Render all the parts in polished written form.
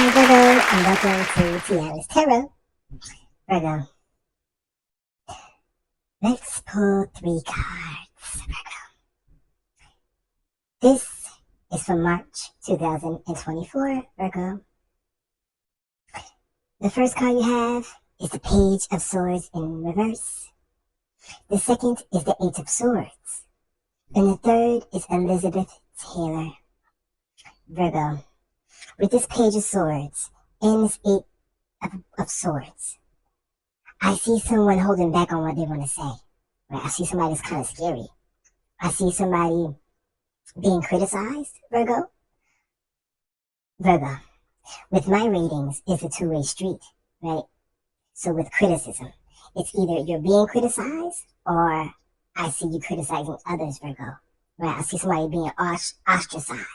Virgo, and welcome to Tatiana's Tarot. Virgo, let's pull 3 cards. Virgo, this is for March 2024. Virgo, the first card you have is the Page of Swords in reverse. The second is the Eight of Swords, and the third is Elizabeth Taylor. Virgo, with this Page of Swords and this Eight of Swords, I see someone holding back on what they want to say. Right? I see somebody that's kind of scary. I see somebody being criticized, Virgo. Virgo, with my readings, it's a two-way street, right? So with criticism, it's either you're being criticized or I see you criticizing others, Virgo. Right? I see somebody being ostracized.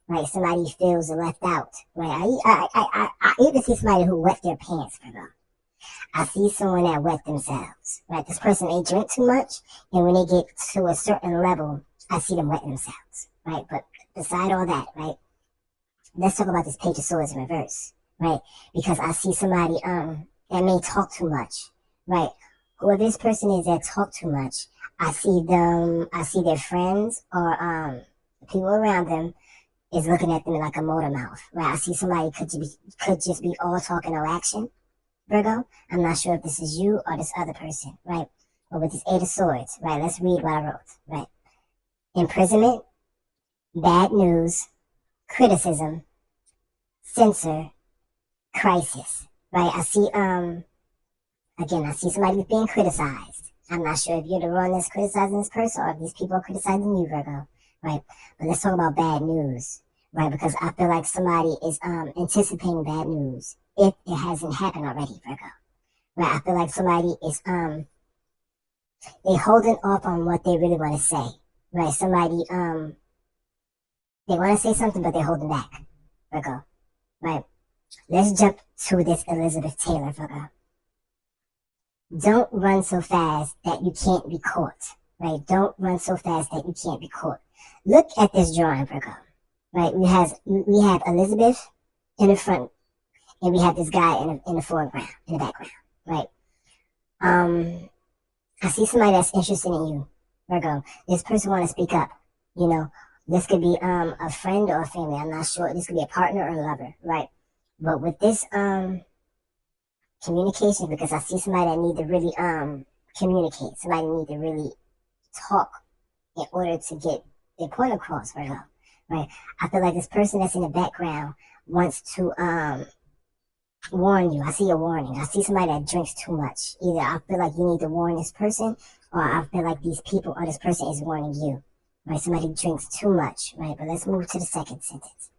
Right, somebody feels left out. Right, I even see somebody who wet their pants, Virgo. I see someone that wet themselves. Right, this person they drink too much, and when they get to a certain level, I see them wet themselves. Right, but beside all that, right, let's talk about this Page of Swords in reverse. Right, because I see somebody that may talk too much. Right, whoever this person is that talk too much, I see them. I see their friends or people around them is looking at them like a motor mouth, right? I see somebody could just be all talk and no action, Virgo. I'm not sure if this is you or this other person, right? But with this Eight of Swords, right? Let's read what I wrote, right? Imprisonment, bad news, criticism, censor, crisis, right? I see, again, I see somebody being criticized. I'm not sure if you're the one that's criticizing this person or if these people are criticizing you, Virgo. Right, but let's talk about bad news, right? Because I feel like somebody is anticipating bad news if it hasn't happened already, Virgo. Right, I feel like somebody is they holding off on what they really want to say, right? Somebody they want to say something but they're holding back, Virgo. Right, let's jump to this Elizabeth Taylor, Virgo. Don't run so fast that you can't be caught. Right, don't run so fast that you can't be caught. Look at this drawing, Virgo. Right, we have Elizabeth in the front, and we have this guy in the foreground, in the background. Right. I see somebody that's interested in you, Virgo. This person want to speak up. You know, this could be a friend or a family. I'm not sure. This could be a partner or a lover. Right. But with this communication, because I see somebody that need to really communicate. Somebody need to really talk in order to get their point across, Virgo. Right? I feel like this person that's in the background wants to warn you. I see a warning. I see somebody that drinks too much. Either I feel like you need to warn this person, or I feel like these people or this person is warning you. Right? Somebody drinks too much. Right? But let's move to the second sentence.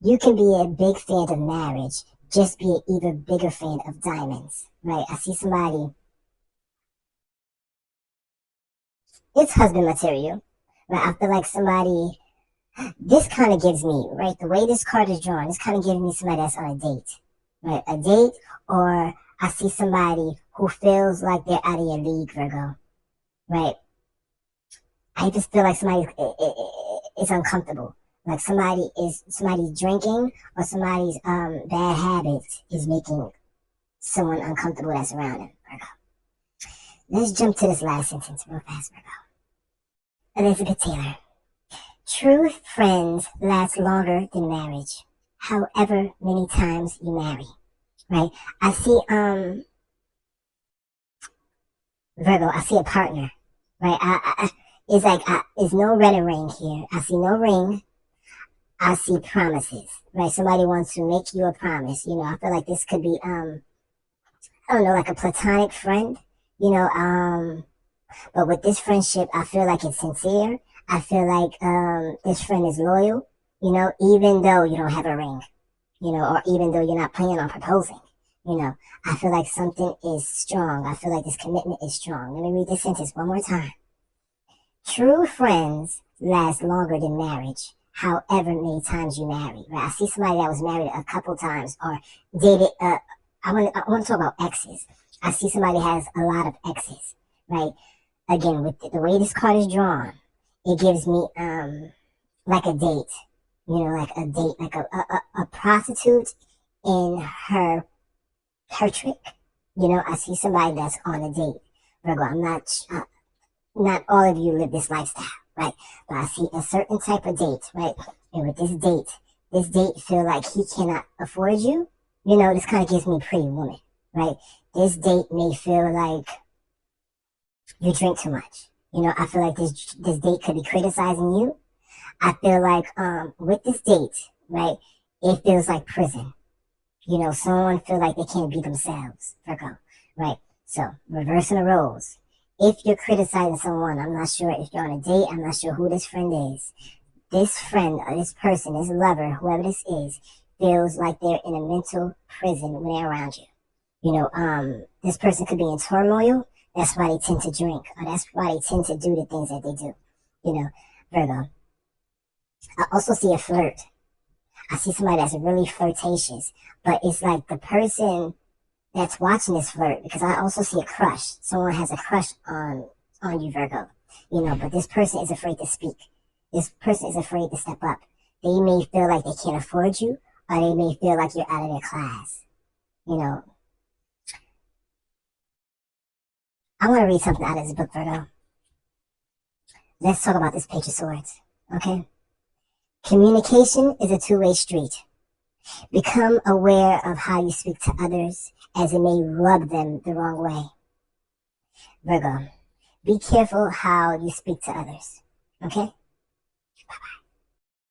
You can be a big fan of marriage, just be an even bigger fan of diamonds. Right? I see somebody. It's husband material, right? I feel like somebody, this kind of gives me, right? The way this card is drawn, this kind of gives me somebody that's on a date, right? A date, or I see somebody who feels like they're out of your league, Virgo, right? I just feel like somebody is uncomfortable. Like somebody's drinking or somebody's bad habits is making someone uncomfortable that's around them, Virgo. Let's jump to this last sentence real fast, Virgo. Elizabeth Taylor. True friends last longer than marriage, however many times you marry. Right? I see, Virgo, I see a partner. Right? It's like, there's no wedding ring here. I see no ring. I see promises. Right? Somebody wants to make you a promise. You know, I feel like this could be, I don't know, like a platonic friend. You know, but with this friendship, I feel like it's sincere. I feel like this friend is loyal, you know, even though you don't have a ring, you know, or even though you're not planning on proposing, you know. I feel like something is strong. I feel like this commitment is strong. Let me read this sentence one more time. True friends last longer than marriage, however many times you marry. Right? I see somebody that was married a couple times or dated. I want to talk about exes. I see somebody has a lot of exes, right? Again, with the way this card is drawn, it gives me like a date, You know, like a date, like a prostitute in her trick. You know, I see somebody that's on a date. Virgo, I'm not all of you live this lifestyle, right? But I see a certain type of date, right? And with this date feel like he cannot afford you. You know, this kind of gives me Pretty Woman, right? This date may feel like you drink too much. You know, I feel like this date could be criticizing you. I feel like with this date, right, it feels like prison. You know, someone feel like they can't be themselves, Virgo, right? So, reversing the roles. If you're criticizing someone, I'm not sure if you're on a date, I'm not sure who this friend is. This friend or this person, this lover, whoever this is, feels like they're in a mental prison when they're around you. You know, this person could be in turmoil. That's why they tend to drink, or that's why they tend to do the things that they do. You know, Virgo. I also see a flirt. I see somebody that's really flirtatious, but it's like the person that's watching this flirt, because I also see a crush. Someone has a crush on you, Virgo. You know, but this person is afraid to speak. This person is afraid to step up. They may feel like they can't afford you, or they may feel like you're out of their class. You know, I want to read something out of this book, Virgo. Let's talk about this Page of Swords, okay? Communication is a two-way street. Become aware of how you speak to others, as it may rub them the wrong way. Virgo, be careful how you speak to others, okay? Bye-bye.